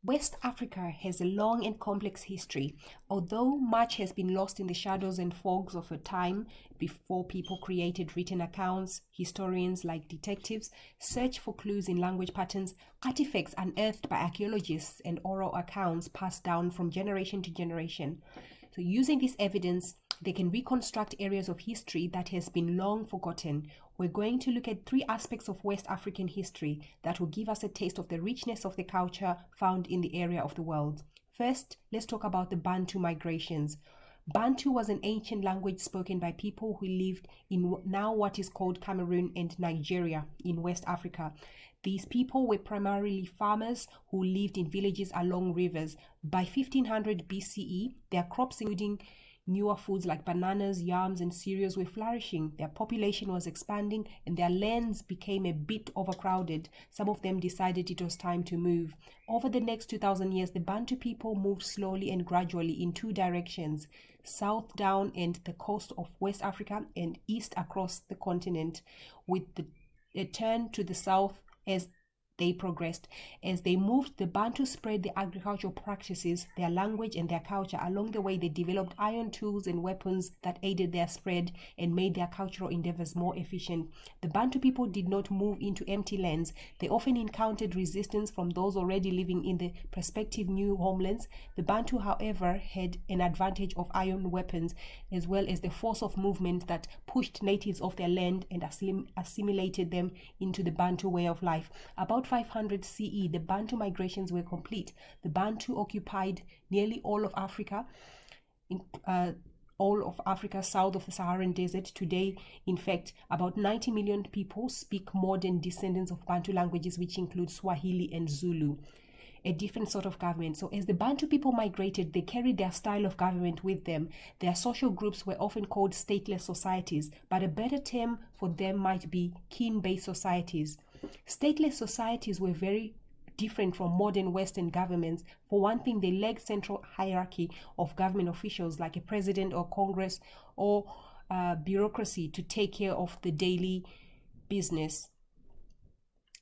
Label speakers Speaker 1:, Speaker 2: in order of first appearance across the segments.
Speaker 1: West Africa has a long and complex history. Although much has been lost in the shadows and fogs of a time before people created written accounts, historians, like detectives, search for clues in language patterns, artifacts unearthed by archaeologists, and oral accounts passed down from generation to generation. So, using this evidence, they can reconstruct areas of history that has been long forgotten. We're going to look at three aspects of West African history that will give us a taste of the richness of the culture found in the area of the world. First, let's talk about the Bantu migrations. Bantu was an ancient language spoken by people who lived in now what is called Cameroon and Nigeria in West Africa. These people were primarily farmers who lived in villages along rivers. By 1500 BCE, their crops, including newer foods like bananas, yams, and cereals, were flourishing. Their population was expanding and their lands became a bit overcrowded. Some of them decided it was time to move. Over the next 2,000 years, the Bantu people moved slowly and gradually in two directions: south down and the coast of West Africa, and east across the continent, with a turn to the south as they progressed. As they moved, the Bantu spread their agricultural practices, their language, and their culture. Along the way, they developed iron tools and weapons that aided their spread and made their cultural endeavors more efficient. The Bantu people did not move into empty lands. They often encountered resistance from those already living in the prospective new homelands. The Bantu, however, had an advantage of iron weapons as well as the force of movement that pushed natives off their land and assimilated them into the Bantu way of life. About 500 CE, the Bantu migrations were complete. The Bantu occupied nearly all of Africa, south of the Saharan desert. Today, in fact, about 90 million people speak modern descendants of Bantu languages, which include Swahili and Zulu. A different sort of government. So as the Bantu people migrated, they carried their style of government with them. Their social groups were often called stateless societies, but a better term for them might be kin-based societies. Stateless societies were very different from modern Western governments. For one thing, they lacked central hierarchy of government officials like a president or Congress or bureaucracy to take care of the daily business.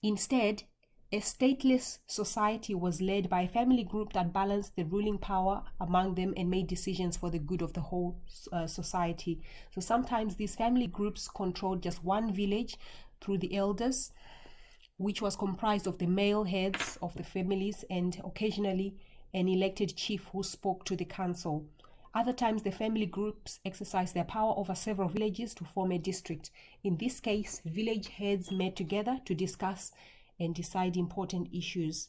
Speaker 1: Instead, a stateless society was led by a family group that balanced the ruling power among them and made decisions for the good of the whole society. So sometimes these family groups controlled just one village through the elders, which was comprised of the male heads of the families and occasionally an elected chief who spoke to the council. Other times, the family groups exercised their power over several villages to form a district. In this case, village heads met together to discuss and decide important issues.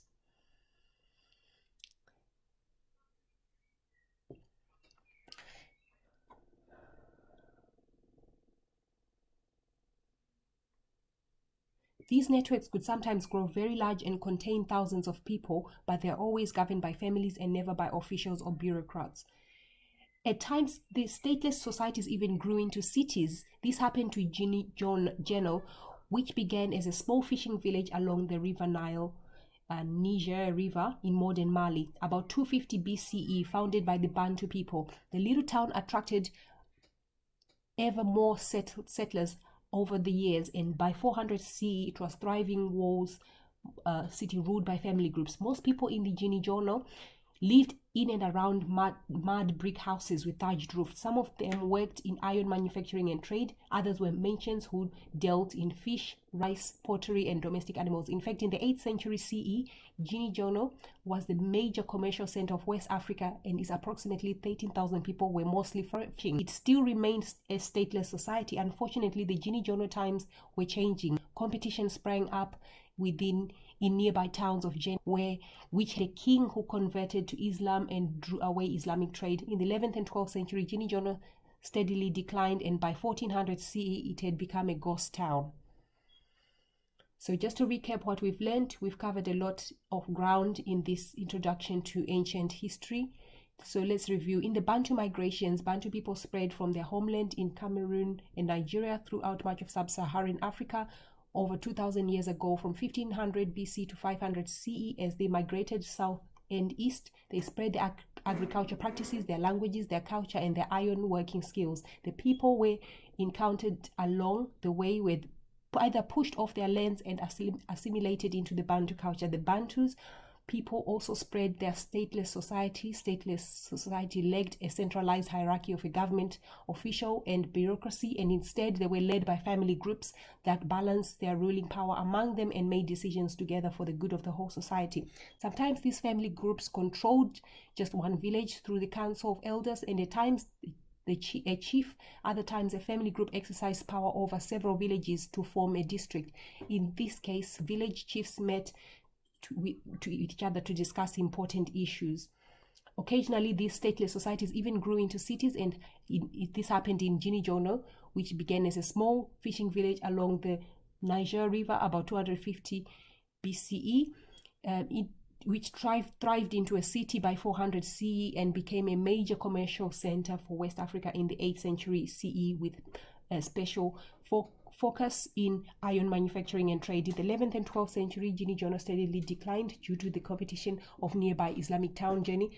Speaker 1: These networks could sometimes grow very large and contain thousands of people, but they're always governed by families and never by officials or bureaucrats. At times, the stateless societies even grew into cities. This happened to Geno, which began as a small fishing village along the river Nile, Niger River in modern Mali, about 250 BCE, founded by the Bantu people. The little town attracted ever more settlers over the years, and by 400 CE, it was thriving walls city ruled by family groups. Most people in the Ginijono lived in and around mud brick houses with thatched roofs. Some of them worked in iron manufacturing and trade. Others were merchants who dealt in fish, rice, pottery, and domestic animals. In fact, in the 8th century CE, Ginijono was the major commercial center of West Africa, and its approximately 13,000 people were mostly fishing. It still remains a stateless society. Unfortunately, the Ginijono times were changing. Competition sprang up in nearby towns of Gen, which had a king who converted to Islam and drew away Islamic trade. In the 11th and 12th century, Ginijono steadily declined, and by 1400 CE, it had become a ghost town. So just to recap what we've learned, we've covered a lot of ground in this introduction to ancient history. So let's review. In the Bantu migrations, Bantu people spread from their homeland in Cameroon and Nigeria throughout much of sub-Saharan Africa over 2,000 years ago. From 1500 BC to 500 CE, as they migrated south and east, they spread their agriculture practices, their languages, their culture, and their iron working skills. The people were encountered along the way with either pushed off their lands and assimilated into the Bantu culture. The Bantus people also spread their stateless society. Stateless society lacked a centralized hierarchy of a government official and bureaucracy, and instead they were led by family groups that balanced their ruling power among them and made decisions together for the good of the whole society. Sometimes these family groups controlled just one village through the council of elders, and at times a chief, other times a family group exercised power over several villages to form a district. In this case, village chiefs met to each other to discuss important issues. Occasionally, these stateless societies even grew into cities, and this happened in Jinijono, which began as a small fishing village along the Niger River about 250 BCE, which thrived into a city by 400 CE and became a major commercial center for West Africa in the 8th century CE, with a special focus in iron manufacturing and trade. In the 11th and 12th century, Jinijono steadily declined due to the competition of nearby Islamic town Jeni,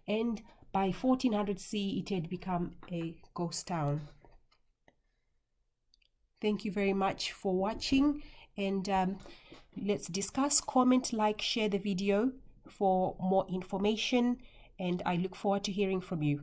Speaker 1: and by 1400 CE it had become a ghost town. Thank you very much for watching, and let's discuss, comment, like, share the video for more information, and I look forward to hearing from you.